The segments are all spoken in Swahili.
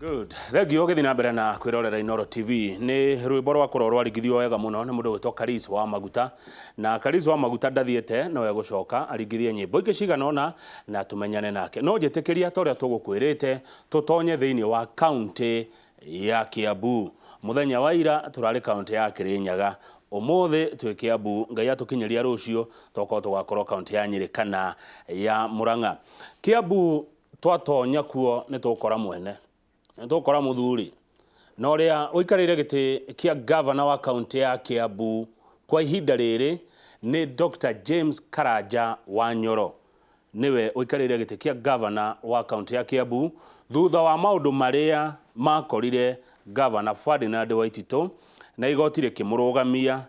Good. Thank you. Githina mbere na kwirorera iNooro TV. Ni rwimbo rwa korwo rwarigithio wega muno ni mundu gwitwo Karis wa Maguta. Na Karis wa Maguta ndathiete no we gucoka arigithie nyimbo ingi cigana na tumenyane nake. No njitikiria toria tugukwirite tutonye thiini wa county ya Kiambu. Muthenya wa ira turari county ya Kirinyaga. Umuthi twi Kiambu, ngai atukinyeria rucio toko tugakorwo county ya Nyeri kana ya Murang'a. Kiambu twatonya kuo ni tukora mwene. Tukora muthuri na uria uikarire giti kia governor wa county ya Kiambu kwa ihinda riri ni Dr. James Nyoro. Niwe uikarire giti kia governor wa county ya Kiambu thutha wa maundu maria makorire governor Ferdinand Waitito na igoti rikimurugamia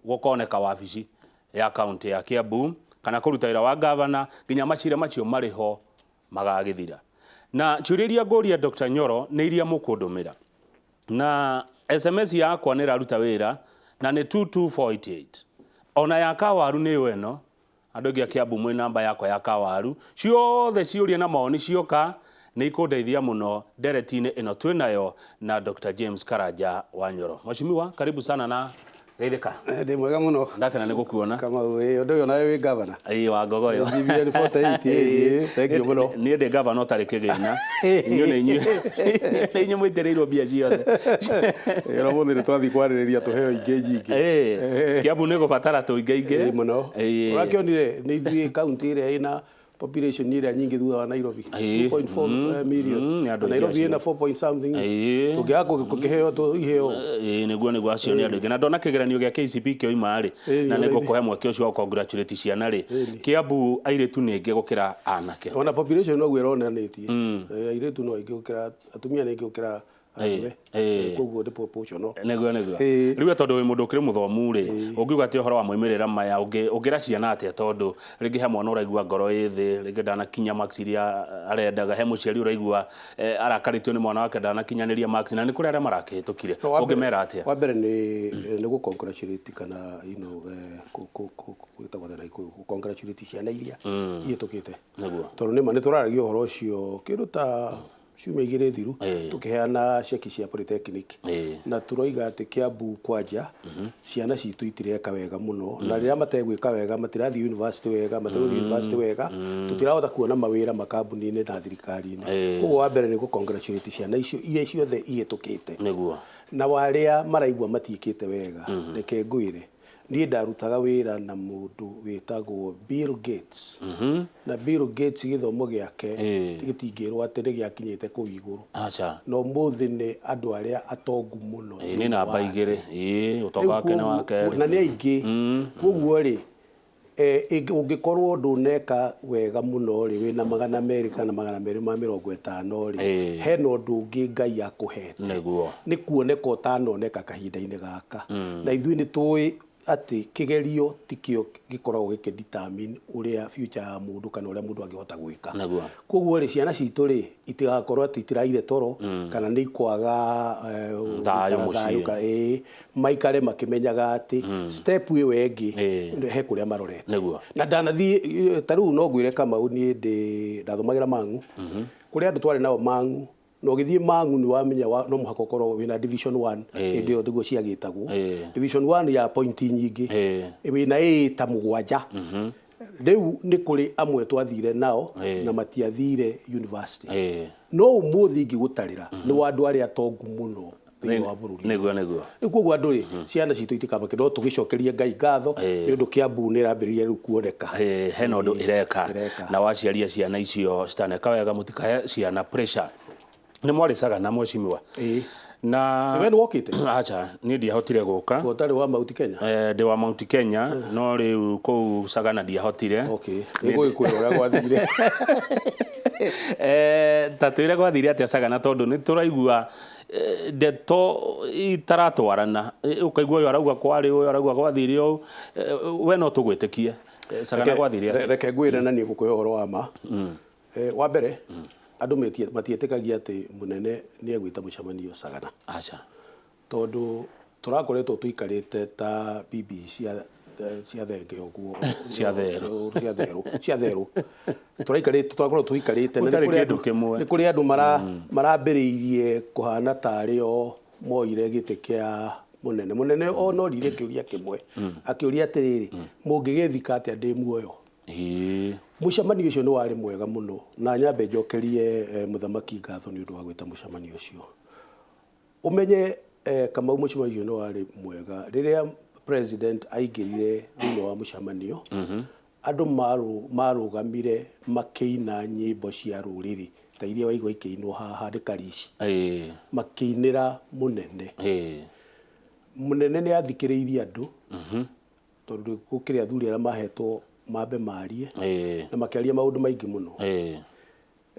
gukoneka wabici ya county ya Kiambu kana kuruta wira wa governor nginya macira macio mariho magagithira. Na churiria ngoria Dr. Nyoro ni iria mukundumira. Na SMS yakwa ni raruta wira na ni 22488. Ona ya kawaru ni weno. Andogia Kiambu mwe namba yakwa ya kawaru. Ciothe ciuria na maoni cioka ni ikundeithia muno nderetine ino twinayo na Dr. James Nyoro. Mheshimiwa, karibu sana na Reideka. Ndi mwega muno. Ndakena ni gukuona. Kama we ndio nawe we governor. Wa gogoyo. BBL 48. Thank you muno. Ni ndi governor tari kigina. Inyo na inyo. Inyo mwitereirwo bia ciothe. Ero muno ni twathi kwaririria tuheo ingi nyingi. Kiambu ni gubatara tu ingi. Muno. Urakionire ni thii county ire ina population ire nyingi thutha wa Nairobi 2.4 million. Nairobi ina 4 point something. Tugiako kukiheo tu iheo. Niguo acio ni andu na ndona kigeranio gia KCP kio imari na niko kohe mweke ucio wa congratulate ciana ri Kiambu airetu ni ingi gukira anake. Ona population no gwironenetie. Airetu no ingi gukira atumia ni ingi gukira kuguo de proportional niguo riu tondu wi mundu ukiri muthomu ri ungiuga ati uhoro wa moimirira maya ungira ciana ati tondu ringi he mwana uraigua ngoro ithi ringi ndanakinya max iria arendaga he muciari uraigua arakaritio ni mwana wake ndanakinyaniria max na ni kuri aria marakihitukire ungimera ati wa mbere ni gu congratulate kana gwitagwo na congratulate ciana iria ihitukite niguo tondu ni mani turaragia uhoro ucio kindu ta ciumia igire thiru tukiheana ceki cia polytechnic na turoiga ati Kiambu kwanja ciana citu itireka wega muno na riria mategwika wega matirathi university wega matirathi university wega tutirahota kuona mawira makambuni-ini na thirikari-ini koguo wa mbere ni gu congratulate ciana icio iria ciothe ihitukite niguo na waria maraigua matiikite wega reke ngwire ni ndarutaga wira na mundu witagwo Bill Gates na Bill Gates githomo giake gitingirwo ati ni giakinyite ku iguru no muthi ni andu aria atongu muno ni namba igiri utonga wake ni wake na ni aingi koguo ri ungikorwo nduneka wega muno ri wina magana Amerika na magana 250 ri hena undu ungi ngai akuhete niguo ni kuoneka utanoneka kahinda-ini gaka na ithui ni tui ati kigerio tikio gikoragwo gikidetermine uria future ya mundu kana uria mundu angihota gwika koguo ri ciana citu ri itigakorwo ati itiraire toro kana ni kwaga thayo mucii maikare makimenyaga ati step wi wengi he kuria marorete na ndanathi taru no gwire kama uni ndathomagira Mang'u kuria andu twari nao Mang'u no githie Mang'u ni wamenya no muhaka ukorwo wina division 1 ndio ndugo ciagitagwo division 1 ya point nyingi wina ta mugwanja riu ni kuri amwe twathire nao na matiathire university no umuthi ngigutarira ni wandu aria atongu muno niguo koguo andu ri ciana citu itikamake no tugicokerie ngai ngatho ni undu Kiambu ni rambiriria riu kuoneka hena undu ireka na waciaria ciana icio citaneka wega mutikahe ciana pressure ni mwari Sagana mheshimiwa na wewe wokite acha ni ndiahotire guka utari wa Mount Kenya ndi wa Mount Kenya no riu ku Sagana ndiahotire nigo ikuyo uria gwathire tatwire gwathire atia Sagana tondu ni turaigua ndeto itaratwarana ukaigua uyu arauga kwari uyu arauga gwathire uyu we no tugwitikie Sagana gwathire atia reke ngwire na ni gukuyo horo wa ma wa mbere andu matietikagia ati munene ni egwita mucamanio Sagana acha tondu turakoretwo tuikarite ta BBC cia thenge uguo cia therũ tũraikarĩte twakorwo tũikarĩte nĩ kũrĩ andũ marambĩrĩirie kũhana tarĩ o moire gĩtĩ kĩa mũnene onorire kĩũria kĩmwe akĩũria atĩrĩrĩ mũngĩgĩthika atĩa ndĩ muoyo. Mũcamanio ũcio nĩ warĩ mwega mũno na nyambe njokerie mũthamaki ngatho nĩ ũndũ wa gwĩta mũcamanio ũcio. Ũmenye Kamau mũcamanio ũcio nĩ warĩ mwega rĩrĩa president aingĩrire thĩinĩ wa mũcamanio andũ marũgamire makĩina nyĩmbo cia rũrĩrĩ ta iria waigua ikĩinwo haha nĩ Karici makĩinĩra mũnene. Mũnene nĩ athikĩrĩirie andũ tondũ gũkĩrĩ athuri arĩa mahetwo mambe marie na makĩaria maũndũ maingĩ mũno.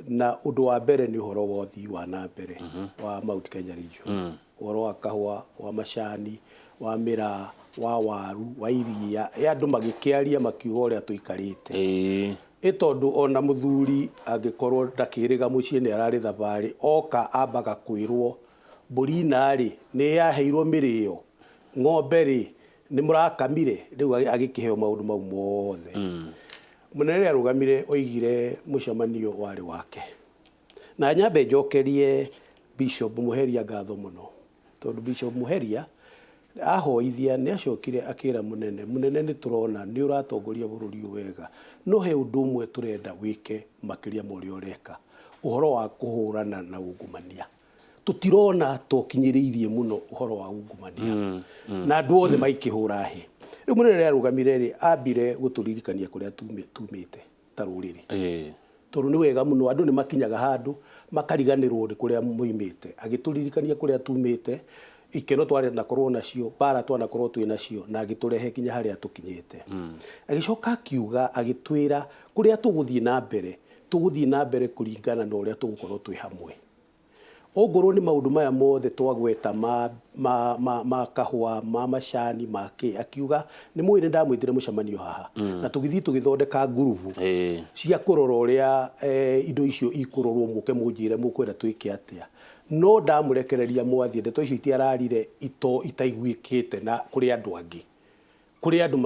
Na ũndũ wa mbere nĩ ũhoro wa ũthii wa na mbere wa Mount Kenya region, ũhoro wa kahũa, wa macani, wa mĩraa, wa waru, wa iria, andũ magĩkĩaria makiuga ũrĩa tũikarĩte. Tondũ ona mũthuri angĩkorwo ndakĩrĩga mũciĩ nĩ ararĩ thabarĩ oka ambaga kwĩrwo mbũri narĩ nĩ yaheirwo mĩrĩo, ng'ombe rĩ nĩ mũrakamire, rĩu agĩkĩheo maũndũ mau mothe. Mũnene arũgamire oigire mũcamanio warĩ wake. Na nyambe njokerie Bishop Muheria ngatho mũno tondũ Bishop Muheria ahoithia nĩ acokire akĩra mũnene nĩ tũrona nĩ ũratongoria bũrũri wega no he ũndũ ũmwe tũrenda wĩke makĩria ma ũrĩa ũreka, ũhoro wa kũhũrana na ungumania. Tũtirona tũkinyĩrĩirie mũno ũhoro wa ungumania na andũ othe maikĩhũra hĩ. Rĩu mũnene arũgamire rĩ ambire gũtũririkania kũrĩa tumĩte ta rũrĩrĩ. Tondũ nĩ wega mũno andũ nĩ makinyaga handũ makariganĩrwo nĩ kũrĩa moimĩte, agĩtũririkania kũrĩa tumĩte, ikeno twarĩ nakorwo nacio, bara twanakorwo twĩ nacio na agĩtũrehe kinya harĩa tũkinyĩte. Agĩcoka akiuga agĩtwĩra kũrĩa tũgũthiĩ na mbere kũringana na ũrĩa tũgũkorwo twĩ hamwe. Ongorwo nĩ maũndũ maya mothe twagweta ma kahũa, ma macani, make akiuga nĩ mwĩrĩ ndamwĩtire mũcamanio haha na tũgĩthiĩ tũgĩthondeka ngurubu cia kũrora ũrĩa indo icio ikũrorwo mũke mũnjĩre mũkwenda twĩke atĩa. No ndamũrekereria mwathie ndeto icio itiararire itaiguĩkĩte na kũrĩ andũ angĩ, kũrĩ andũ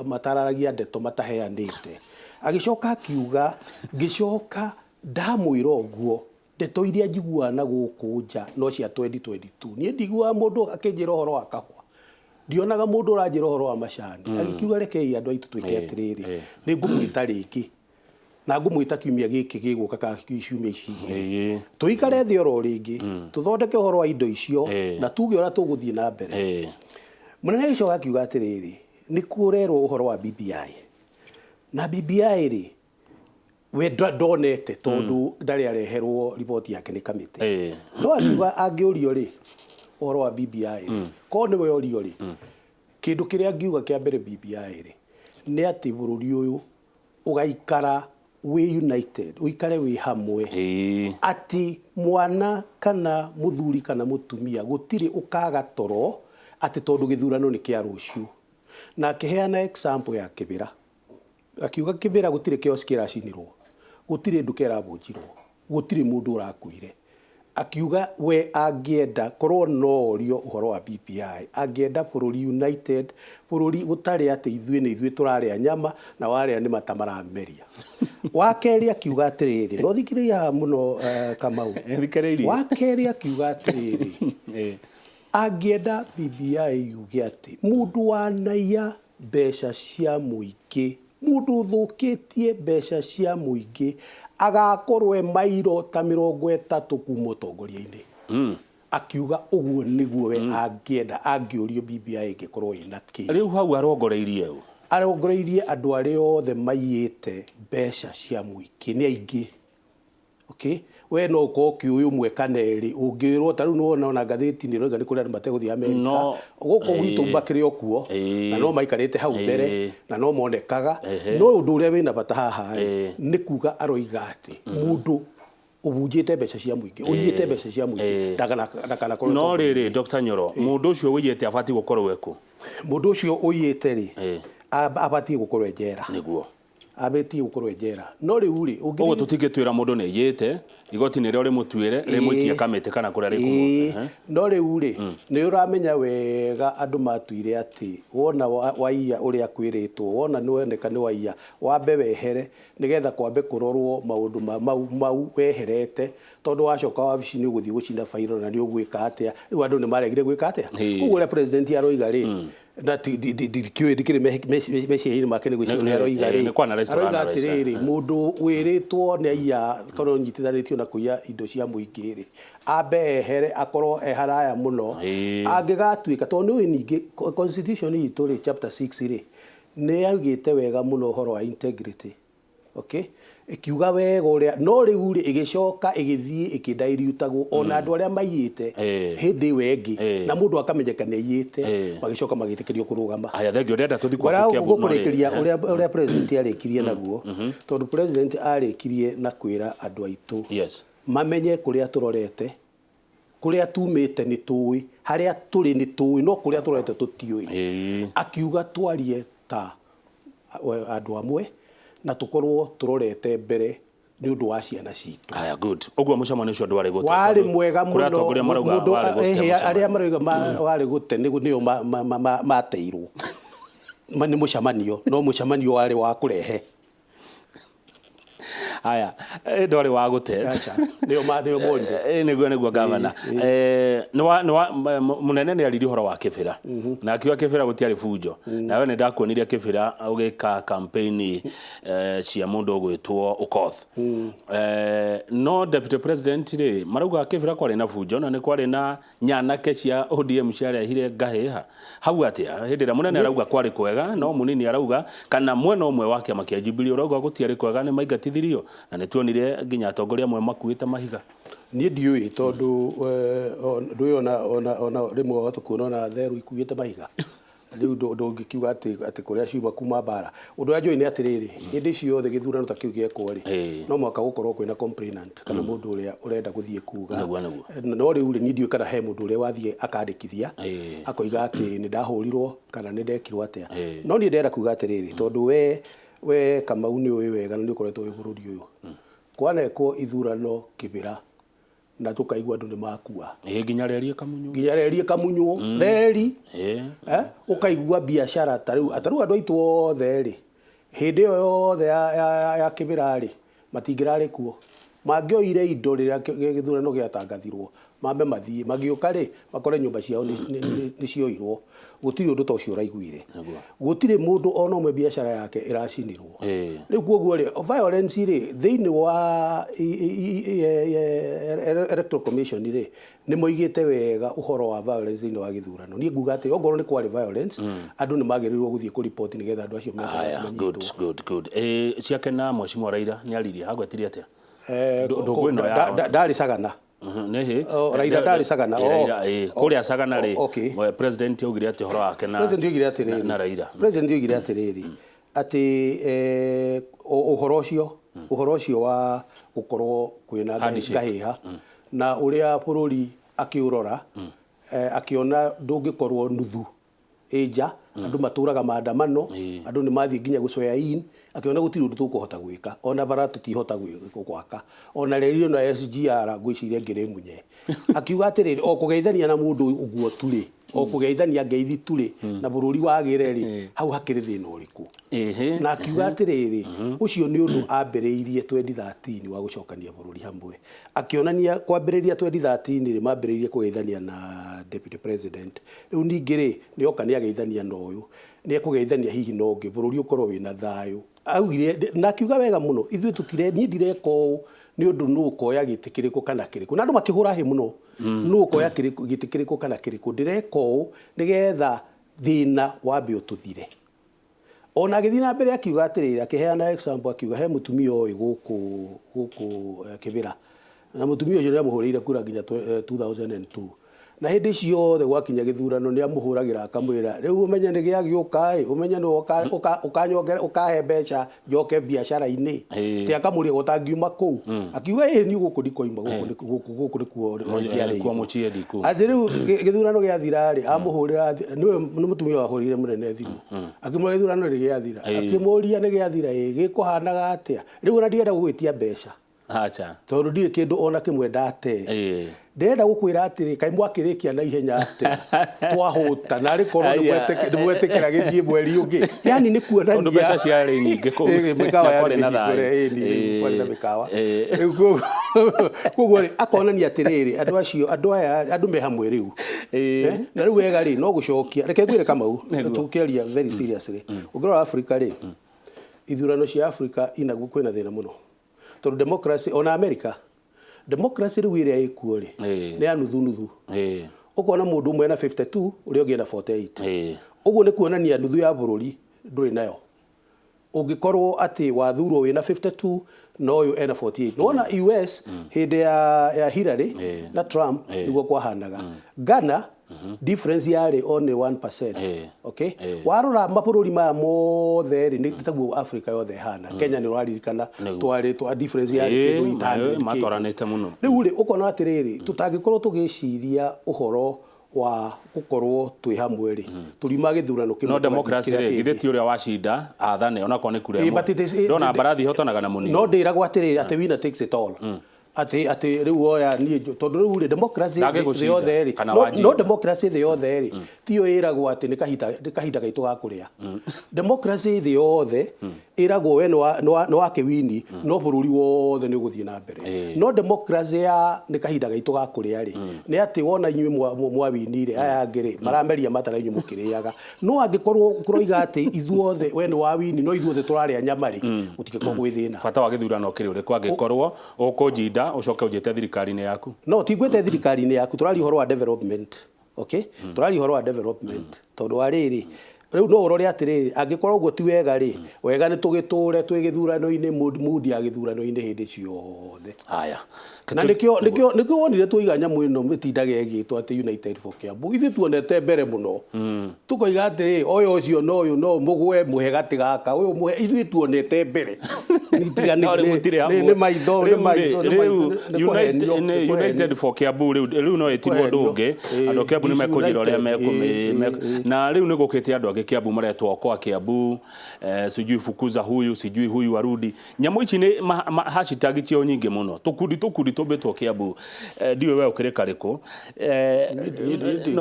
matararagia ndeto mataheanĩte. Agĩcoka akiuga ngĩcoka ndamwĩra ũguo ndeto iria njiguaga na gũkũ nja no cia 2022. Niĩ ndiguaga mũndũ akĩnjĩra ũhoro wa kahũa, ndionaga mũndũ ũranjĩra ũhoro wa macani. Agĩkiuga rekei andũ aitũ twĩke atĩrĩrĩ, nĩ ngũmwĩta rĩngĩ na ngũmwĩta kiumia gĩkĩ gĩgũka ka ciumia ici igĩrĩ, tũikare thĩ oro rĩngĩ tũthondeke ũhoro wa indo icio na tuge ũrĩa tũgũthiĩ na mbere. Mũnene agĩcoka akiuga atĩrĩrĩ nĩ kũrerwo ũhoro wa BBI na BBI rĩ we ndonete tondũ ndarĩ areherwo riboti yake nĩ kamĩtĩ. No akiuga angĩũrio rĩ ũhoro wa BBI ko nĩ we ũrio rĩ kĩndũ kĩrĩa angiuga kĩa mbere BBI rĩ nĩ atĩ bũrũri ũyũ ũgaikara we united, uikare we hamwe, ati mwana kana muthuri kana mutumia gutiri ukaga toro ati tondu githurano ni kia ruciu. Na akiheana example ya Kibira, akiuga Kibira gutiri kioski iracinirwo, gutiri nduka irabunjirwo, gutiri mundu urakuire. Akiuga we angienda korwo no rio uhoro wa BBI, angienda bũrũri united, bũrũri gutari ati ithuĩ nĩ ithuĩ tũrarĩa nyama na warĩa nĩ matamarameria. Wakeri akiuga atiriri no thikiriria muno Kamau, wakeri akiuga atiriri angienda BBI yuge ati mundu wanaiya mbeca cia muingĩ, mundu thukitie mbeca cia muingĩ agakorwe mairo ta 30 kuma ũtongoria-inĩ. Akiuga uguo niguo we angienda angiurio BBI igikorwo ina ki. Riu hau arongoreirie u arongoreirie andu ari othe maiyete mbeca cia muingĩ ni aingi. Okay, we no ukoki uyu mwe kaneri ungirwo ta riu no na ngatheti ni roiga ni kuri andu mategũthia Amerika guko gwitu mbakire okuo na no maikarite hau mbere na no monekaga no undu uria wina bata haha ni kuga aroiga ati mundu ubunjite mbeca cia muingĩ unyite mbeca cia muingĩ ndakana korwo no riri Dr. Nyoro mundu ucio wiyete abati gukorwo weku mundu ucio uyite ri abati gukorwo njera niguo abetie gukorwo njera no riu ri uguo tutingitwira mundu ni yite igoti ni rio rimutwire rimwitie kamete kana kuria rikumwo no riu ri ni uramenya wega andu matwire ati wona waiya uria kwiritwo wona ni woneka ni waiya wambe wehere nigetha kwambe kurorwo maundu mau weherete tondu wacoka wabici ni uguthii gucina fairo na ni ugwika atia riu andu ni maregire gwika atia uguo ria president aroiga ri na dikire meci make ni gwicina aroiga ri aroiga atiriri mundu wiritwo ni aiya korwo nyitithanitio na kuiya indo cia muingi ri ambe ehere akorwo eharaya muno angigatuika tondu ni ningi constitution itu ri chapter 6 ri ni augite wega muno horo wa integrity okay ikiuga wega uria no riu ri igicoka igithii ikidairiutagwo ona andu aria maiyite hindi wengi na mundu akamenyeka ni aiyite magicoka magitikirio kurugama aya thengio ndenda tuthi kwa Kiambu kurikiria uria president arikirie naguo tondu president arikirie na kwira andu aitu mamenye kuria turorete kuria tumite ni tui haria turi ni tui no kuria turorete tutiui akiuga twarie ta andu amwe na tukorwo turorete mbere ni undu wa ciana citu aya good uguo mucamanio ucio ndwari gute wari mwega muno atongoria marauga wari gute aria marauga wari gute nio mateirwo ni mucamanio no mucamanio wari wa kurehe aya ndwari wa gute nio morire niguo gavana munene ni ariri horo wa kibira na akiwa kibira gutiari fujo nawe ni ndakuoniria kibira ugika campaign cia mundu gwitwo Ukoth no deputy president ri marauga kibira kwari na fujo na ni kwari na nyanake cia ODM ciaria hire ngaheha hau atia hindira munene arauga kwari kwega no munini arauga kana mwena umwe wake makia Jubilee urauga gutiari kwega ni maingatithirio na nituonire nginya atongoria amwe makuite mahiga ni ndiui tondu ndu ona rimwe watukuona na theru ikuite mahiga riu ndungikiuga ati kuria ciuma kuma bara undu wa njoi ni atiriri hindi ciothe githurano ta kiu giekwo ri no mwaka gukorwo kwina complainant kana mundu uria urenda guthie kuga no riu ni ndiui kana he mundu uria wathie akandikithia akoiga ati ni ndahurirwo kana ni ndekirwo atia no ni ndenda kuga atiriri tondu we Kamau ni uyu wega ni ukoretwo wi bururi uyu kwanekwo ithurano kibira na tukaigua andu ni makua nginya rerie kamunyu reri ukaigua biashara taru andu aitu othe ri hindi yo yothe ya kibira ri matingirari kuo mangioire indo riria githurano giatangathirwo mambe mathie magiuka ri makore nyumba ciao ni cioirwo gutiri undu tocio raiguire gutiri mundu ona umwe biashara yake iracinirwo riu kuoguo ri violence ri thiini wa electoral commission ri ni moigite wega uhoro wa violence thiini wa githurano ni nguga ati ongoro ni kwari violence andu ni magirirwo guthie ku report nigetha andu acio good ciake na mwecimu Raila ni aririe hagwetirie atia ndari Sagana Raila ndari Sagana kuria Sagana ri president augire ati horo wake na Raila president augire atiriri ati uhoro ucio wa gukorwo kwina ngahiha na uria bururi akiurora akiona ndungikorwo nuthu eja andu maturaga maandamano andu ni mathie nginya gucoya in akiona gutiri undu tukuhota gwika ona bara tutihota gwaka ona rerio na SGR gwiciria ngire munye akiuga atiriri o kugeithania na mundu uguo turi o kugeithania ngeithi turi na bururi wagire ri hau hakiri thina uriku na akiuga atiriri ucio ni undu ambiriirie 2013 wa gucokania bururi hamwe akionania kwambiriria 2013 ri mambiriirie kugeithania na deputy president riu ningiri ni oka ni ageithania na uyu ni kugeithania hihi no ngi bururi ukorwo wina thayu augire na akiuga wega muno ithui tutire ni ndireko ni undu nu ukoya gitikiriko kana kiriko na andu makihura he muno nu ukoya gitikiriko kana kiriko ndireko nigetha thina wambe ututhire ona githina mbere akiuga atirira akiheana example akiuga he mutumia uyu guku kibira na mutumia uyu ni amuhurire kura nginya 2002 na hindi ciothe gwakinya githurano ni amuhuragira akamwira riu umenye ni giagiuka umenye no ukanyongera ukahe mbeca njoke biacara-ini ti akamuria gutangiuma kuu akiuga ni guku ndikoima guku nikuo kwa muciedi ku ati riu githurano giathira ri amuhurira ni mutumia wahurire munene thimu akimwira githurano ri giathira akimuria ni giathira gikuhanaga atia riu na ndienda gugwitia mbeca acha tondu ndire kindu ona kimwe ndate ndenda gukwira atiri kai mwakirikia na ihenya ate twahuta na rikorwo ni mwetekera githie mweri ungi yani ni kuona tondu mbeca ciarĩ nyingĩ kũ mikawa ya na thayũ kwani na mikawa koguo akonania atiriri andu acio andu me hamwe riu na riu wega ri no gucokia reke ngwire Kamau tukiaria very seriously ungirora Africa ri ithurano cia Africa inaguo kwina thina muno tondu democracy ona America democracy riu iria ikuo ri ni anuthu ukona mundu umwe na 52 uria ungi na 48 uguo ni kuonania nuthu ya bururi nduri nayo ungikorwo ati wathurwo wina 52 no uyu ena 48 nona US hindi ya Hillary na Trump niguo kwahanaga Ghana difference yari only 1%. Okay? Warora mabũrũri ma mothe ri ni taguo Africa yothe hana. Kenya ni rwaririkana twari twa difference yari kindu itano matoranite muno. Riu ri ukona atiriri tutangikorwo tugiciria uhoro wa gukorwo twi hamwe ri turima githurano kimwe no democracy ri githeti uria wacinda athane ona ko ni kure ndona mbarathi hotanaga na munini no ndiragwo atiriri ati winner takes it all ati riu oya ni tondu riu ri democracy the other ri no democracy the other ri tio iragwo ati ni kahita gaitu ga kuria democracy the other iragwo we no akewini no bururi wothe ni guthie na mbere no democracy ya ni kahita gaitu ga kuria ri ni ati wona inywe mwawinire aya ngiri marameria matara inywe mukiriaga no angikorwo kuroiga ati ithuothe we ni wawini no ithuothe turaria nyamari gutigeko gwithina fata wa githurano kiri uri kwa angikorwo ukunjinda ucoke ujete thirikari-ini yaku no tigwete thirikari-ini yaku turari horo wa development okay turari horo wa development tondu ariri riu no urore atiriri angikorwo guo ti wega ri wega ni tugiture twi githurano-ini mood ya githurano-ini hindi ciothe haya na nikio wonire tuiga nyamu ino mitindage gitwa ati United for Kiambu ithi tuonete mbere muno tukoiga ati oyo ucio no uyu no mugwe muhe gati gaka uyu muhe ithi tuonete mbere ni maitho United for Kiambu riu no itirwo ndungi andu Kiambu ni mekujira uria na riu ni gukite andu age Kiambu maretwo kwa Kiambu sijui fukuza huyu sijui huyu warudi nyamu ici ni hashtag cio nyingi muno tukundi tubetwo Kiambu ndiwe we ukireka riko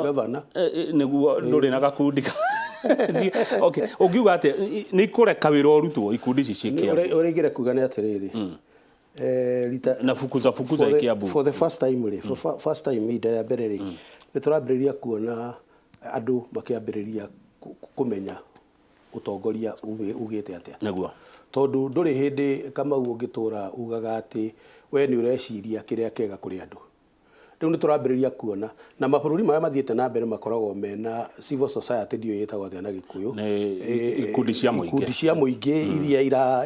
gavana niguo nduri na gakundi okay ugiuga ati ni kureka wira urutwo ikundi ici cia Kiambu uregire kuga ni atiriri na fukuza Kiambu for the first time ri first time ida ya mbere ri ni turambiriria kuona andu makiambiriria kumenya utongoria ugite atia niguo tondu nduri hindi kama ungitura ugaga ati we ni ureciria kiria kega kuri andu riu ni turambiriria kuona na mabũrũri mara mathiete na mbere makoragwo mena civil society ndio yetagwo na Gikuyu ikundi cia muingi iria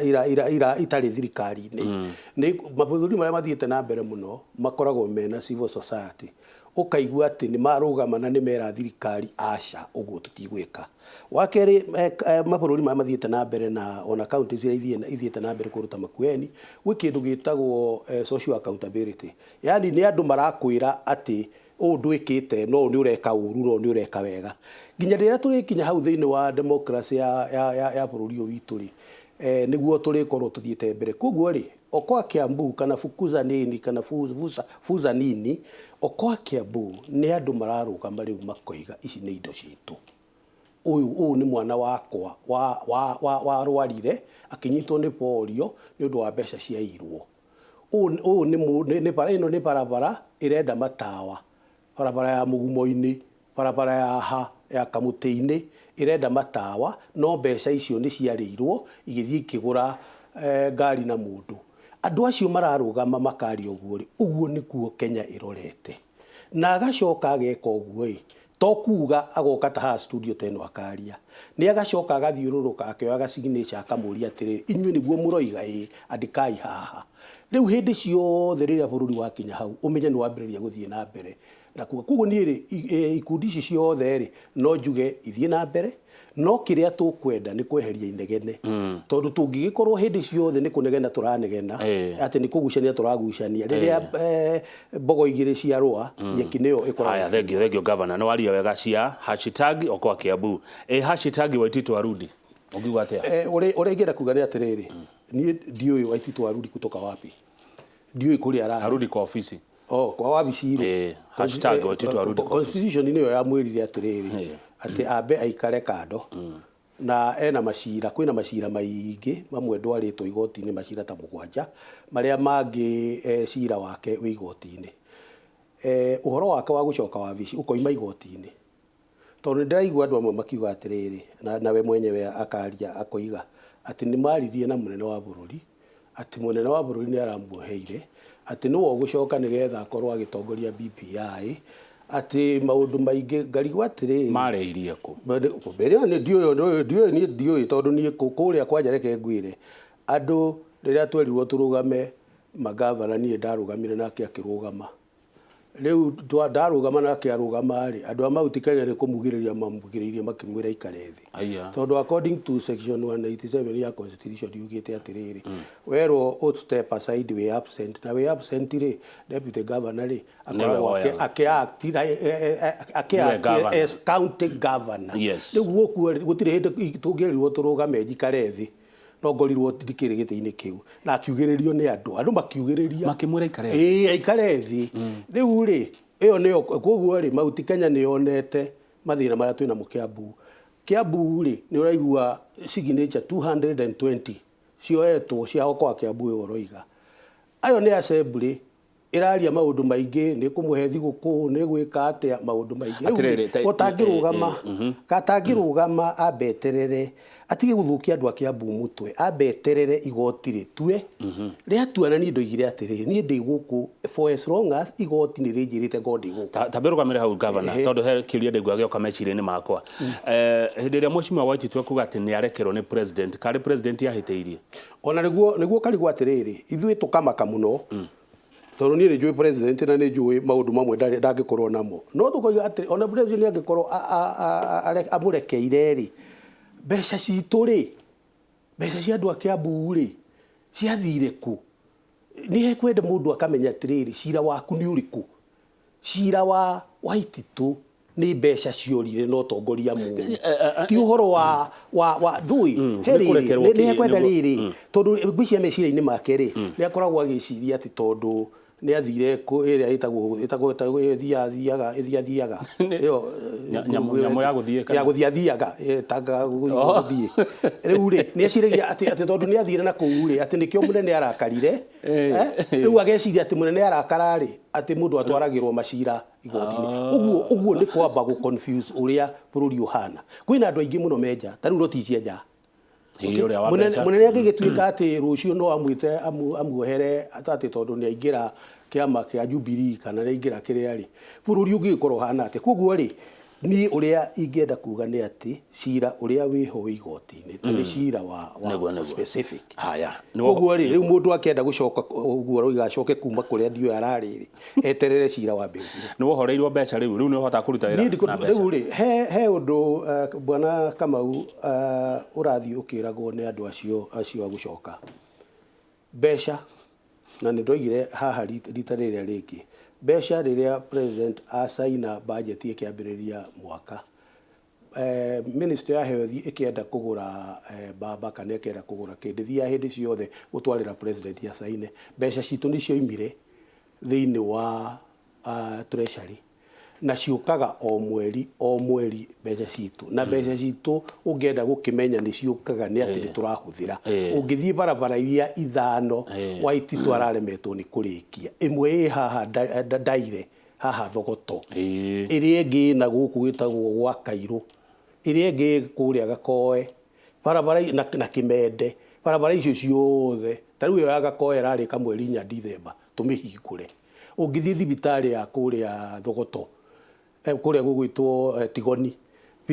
itari thirikari-ini ni mabũrũri mara mathiete na mbere muno makoragwo mena civil society ukaigua ati ni marugama na ni mera thirikari aca uguo tutigwika wakeri mabũrũri mara mathiete na mbere na ona counties iria ithiete na mbere kuruta makueni gwi kindu gitagwo social accountability yani ni andu marakwira ati ndwikite no ni ureka uru no ni ureka wega nginya rĩrĩa turikinya hau thĩinĩ wa democracy ya bũrũri ũyũ witũ ri niguo turikorwo tuthiete mbere koguo ri okwa Kiambu kana fukuza nini kana fuza nini okwa Kiambu ni andu mararugama riu makoiga ici ni indo citu uyu ni mwana wakwa wa rwarire akinyitwo ni polio ni undu wa mbeca ciairwo uyu ni barabara irenda matawa barabara ya Mugumo-ini barabara ya Kamuti-ini irenda matawa no mbeca icio ni ciarirwo igithii kigura ngari na mundu andu acio mararugama makari uguo nikuo Kenya irorete na agacoka ageka uguo to kuga agoka ta studio teno akaria ni agacoka agathiururuka akioya signature akamuria atiri inywe niguo muroiga andikai haha riu hindi ciothe riria bururi wa Kenya hau umenye ni wambiriria guthie na mbere na kuguo ni ikundi ici ciothe ri no njuge ithie na mbere no kiria tukwenda ni kweheria inegene tondu tungigikorwo hindi ciothe ni kunegena turanegena ati ni kugucania turagucania riria mbogo igiri cia rua nyeki niyo ikoragwo. Haya, thank you governor, no waria wega cia #Okoa-Kiambu #Waititu arudi ungiuga atia uri ngira kuga ni atiriri ni ndiui Waititu arudi kutoka wapi, ndiui kuri arudi kwa ofisi kwa wabici ri #Waititu arudi kwa ofisi. Constitution niyo yamwirire atiriri ati ambe aikare kando na ena macira kwina macira maingi mamwe ndwaritwo igoti-ini macira ta 7 maria mangi cira wake wi igoti-ini uhoro wake wa gucoka wabici ukoima igoti-ini tondu ndiraigua andu amwe makiuga atiriri na we mwenyewe akaria akoiga ati ni maririe na munene wa bururi ati munene wa bururi ni aramuoheire ati no gucoka nigetha akorwo agitongoria BBI ati maundu maingi ngarigwa atiri mareirie ku mbere ni ndioi tondu ni kuria kwa njareke ngwire andu riria twerirwo turugame magavana ni ndarugamire nake akirugama riu ndarugama nake arugama ri andu amauti Kenya ni kumugiriria mamugiririe makimwira ikare thi tondu according to section 187 ya constitution yugite atiriri wero step aside we absent na we absent ri deputy governor ri akoragwo akiact as county governor riu gutire hindi tungirirwo turugame njikare thi no ngorirwo ndikiri giti-ini kiu na akiugiririo ni andu makiugiriria makimwira ikare ikare thi riu ri iyo niyo koguo ri mauti Kenya ni onete mathina maria twina Kiambu ri ni uraigua signature 220 cioetwo cia Okoa-Kiambu oroiga ayo ni assembly iraria maundu maingi ni kumuhe thiguku ni gwika atia maundu maingi gutangirugama katangirugama abeterere atige guthukia andu a Kiambu mutwe abeterere igoti ritue riatua na ni ndoigire atiriri ni ndi guku for as long as igoti ni rinjirite ngodi guku taberugamire hau governor tondu he kiuria ndigwa gioka meciri-ini makwa hindi ria Mheshimiwa Waititu akuga ati ni arekerwo ni president kari president yahiteirie ona niguo karigwa atiriri ithui tukamaka muno tondu ni njui president na ni njui maundu mamwe ndangikorwo namo no tukoiga ati ona president angikorwo amurekeire ri mbeca citu ri mbeca cia andu a Kiambu ri ciathire ku ni hekwende mundu akamenya atiriri cira waku ni uriku cira wa Waititu ni mbeca ciorire no tongoria mu ti uhoro wa ndui heri ni hekwenda riri tondu ngwicia meciria-ini make ri ni akoragwo agiciria ati tondu ni athire ku iria itagwo thiaga iyo nyamo ya guthiaga tanga guthie riu ri ni aciragia ati tondu ni athire na kuu ri ati nikio munene arakarire riu ageciria ati munene arakara ri ati mundu atwaragirwo macira igoti-ini uguo ni kwamba gu confuse uria bururi uhana kwina andu aingi muno menja tariu roticie nja munene angigituika ati rucio no amwite amuohere atati tondu ni aingira kiama kia Jubilee kana ni aingira kiria ri bururi ungikorwo hana ati koguo ri ni uria ingenda kuga ni ati cira uria wiho igoti-ini ni cira wa specific haya koguo ri riu mundu akenda gucoka uguo roiga acoke kuma kuria ndio arariri eterere cira wa mbeu ni wohoreirwo mbeca riu ni hota kuruta wira na mbeca riu ri he undu bwana Kamau urathi ukiragwo ni andu acio agucoka mbeca na ni ndoigire haha rita riria ringi mbeca riria president asaina budget ikiambiriria mwaka minister ya health ikienda kugura baba kana ikienda kugura kindithia hindi ciothe gutwarira president ya saine mbeca citu ni cioimire thiini wa treasury na ciukaga o mweri mbeca citu na mbeca citu ungienda gukimenya ni ciukaga ni ati turahuthira ungithie barabara iria ithano Waititu araremetwo ni kurikia imwe haha ndaire haha thogoto iria ingi na guku gwitagwo gwa Kairu iria ingi kuria Gakoe barabara na Kimende barabara icio ciothe tariu yo ya Gakoe irarika mweri nya Dithemba tumihingure ungithie thibitari ya kuria thogoto kuria gugwitwo Tigoni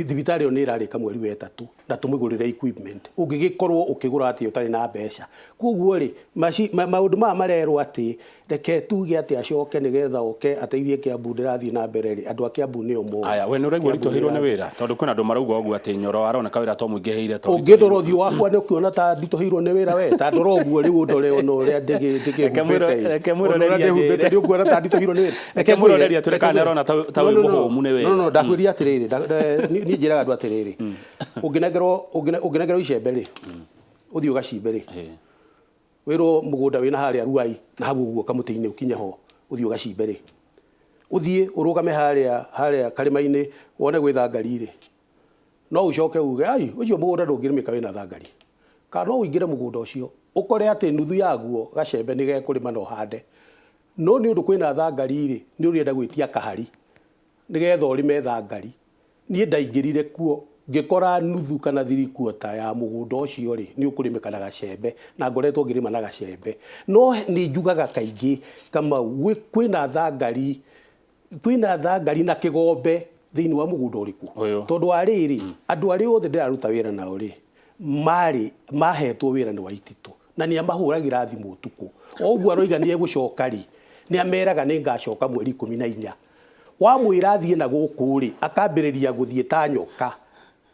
thibitari yo nä ĩrarĩka mweri wa ĩtatũ na tũmĩgũrĩre equipment ũngĩgĩkorwo ũkĩgũra atĩ ũtarĩ na mbeca. Koguo rĩ maũndũ maya marerwo atĩ reke tuge atĩ acoke nĩgetha oke ateithie Kiambu ndĩrathiĩ na mbere rĩ andũ a Kiambu nĩo moĩ. Aya we nĩ ũraigua ritũhĩirwo nĩ wĩra tondũ kwĩna andũ marauga ũguo atĩ Nyoro aroneka wĩra to mũingĩhĩire tondũ ũngĩndora ũthiũ wakwa nĩ ũkĩona ta nditũhĩirwo nĩ wĩra we ta ndora ũguo rĩu ndore ona ũrĩa ndĩkĩhumbĩte reke mũroreria nĩ ũkuona ta nditũhĩirwo nĩ wĩra reke mũroreria twĩre kana nĩarona ta wĩ mũhũmu nĩ wĩra. No ndakwĩria atĩrĩrĩ niĩ njĩraga andũ atĩrĩrĩ ũngĩnengerwo icembe rĩ ũthiĩ ũgacimbe rĩ wĩrwo mũgũnda wĩna harĩa Ruai na hau ũguo kamũtĩ-inĩ ũkinye ho ũthiĩ ũgacimbe rĩ ũthiĩ ũrũgame harĩa karĩma-inĩ wone gwĩ thangari rĩ no ũcoke uge ai ũcio mũgũnda ndũngĩrĩmĩka wĩna thangari kana no ũingĩre mũgũnda ũcio ũkore atĩ nuthu yaguo gacembe nĩ gekũrĩma na ũhande no nĩ ũndũ kwĩna thangari rĩ nĩ ũrĩenda gwĩtia kahari nĩgetha ũrĩme thangari. Niĩ ndaingĩrire kuo ngĩkora nuthu kana thiri kuota ya mũgũnda ũcio rĩ nĩ ũkũrĩmĩka na gacembe na ngoretwo ngĩrĩma na gacembe. No nĩ njugaga kaingĩ Kamau kwĩna thangari na kĩgombe thĩinĩ wa mũgũnda ũrĩkũ tondũ wa rĩrĩ andũ arĩa othe ndĩraruta wĩra nao rĩ mahetwo wĩra nĩ Waititũ na nĩ amahũragĩra thimũ ũtukũ o ũguo aroiga nĩ egũcoka rĩ nĩ ameraga nĩ ngacoka mweri 14 wamwĩra athiĩ na gũkũ rĩ akambĩrĩria gũthiĩ ta nyoka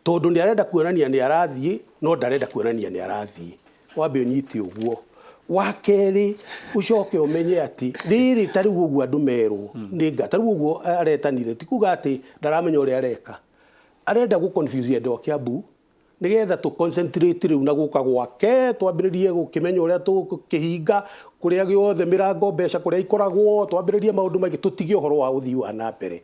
tondũ nĩ arenda kuonania nĩ arathiĩ no ndarenda kuonania nĩ arathiĩ. Wambe ũnyite ũguo wa kerĩ ũcoke ũmenye atĩ rĩrĩ ta rĩu ũguo andũ merwo nĩ ta rĩu ũguo aretanire ti kuga atĩ ndaramenya ũrĩa areka arenda gũconfuse andũ a Kiambu nĩgetha tũ concentrate rĩu na gũka gwake twambĩrĩrie gũkĩmenya ũrĩa tũkĩhinga kũrĩa gĩothe mĩrango mbeca kũrĩa ikoragwo twambĩrĩrie maũndũ maingĩ tũtige ũhoro wa ũthii wa na mbere.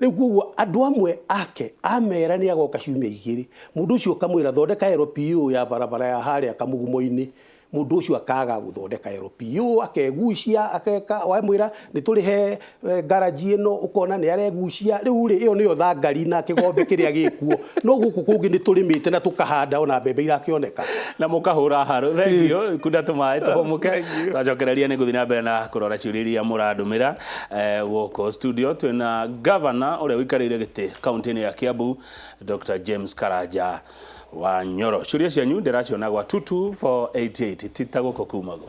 Rĩu koguo andũ amwe ake amera nĩ agoka ciumia igĩrĩ mũndũ ũcio kamwĩra thondeka LPU ya barabara ya harĩa Kamugumo-inĩ mũndũ ũcio akaga gũthondeka LPU akegucia akeka wamwĩra nĩ tũrĩhe garage ĩno ũkona nĩ aregucia rĩu rĩ ĩyo nĩyo thangari na kĩgombe kĩrĩa gĩkuo no gũkũ kũngĩ nĩ tũrĩmĩte na tũkahanda ona mbembe irakĩoneka na mũkahũra harũ. Thengio kuna tũmaĩ tũhũmũke twacokereria nĩ gũthiĩ na mbere na kũrora ciũria iria mũrandũmĩra gũkũ studio twĩna gavana ũrĩa ũikarĩire gĩtĩ kaunti-inĩ ya Kiambu Dr. James Karanja wa Nyoro. Ciũria cianyu ndĩraciona gwa 22488 tita gũkũ kumago.